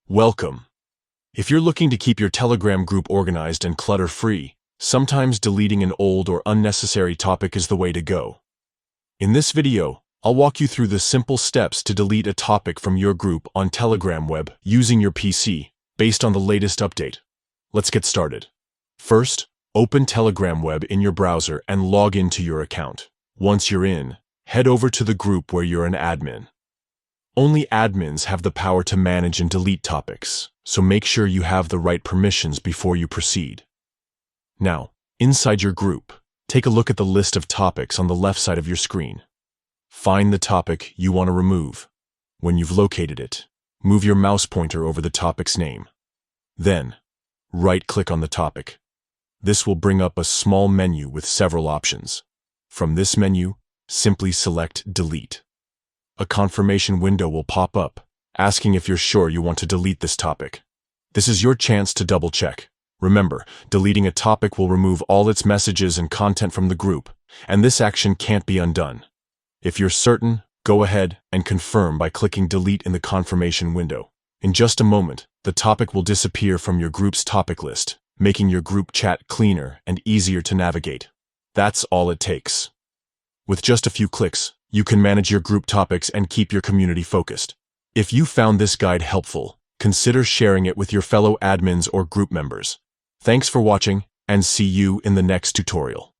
Welcome. If you're looking to keep your Telegram group organized and clutter-free, sometimes deleting an old or unnecessary topic is the way to go. In this video, I'll walk you through the simple steps to delete a topic from your group on Telegram web using your PC, based on the latest update. Let's get started. First, open Telegram web in your browser and log into your account. Once you're in, head over to the group where you're an admin. Only admins have the power to manage and delete topics, so make sure you have the right permissions before you proceed. Now, inside your group, take a look at the list of topics on the left side of your screen. Find the topic you want to remove. When you've located it, move your mouse pointer over the topic's name. Then, right-click on the topic. This will bring up a small menu with several options. From this menu, simply select Delete. A confirmation window will pop up, asking if you're sure you want to delete this topic. This is your chance to double-check. Remember, deleting a topic will remove all its messages and content from the group, and this action can't be undone. If you're certain, go ahead and confirm by clicking Delete in the confirmation window. In just a moment, the topic will disappear from your group's topic list, making your group chat cleaner and easier to navigate. That's all it takes. With just a few clicks, you can manage your group topics and keep your community focused. If you found this guide helpful, consider sharing it with your fellow admins or group members. Thanks for watching, and see you in the next tutorial.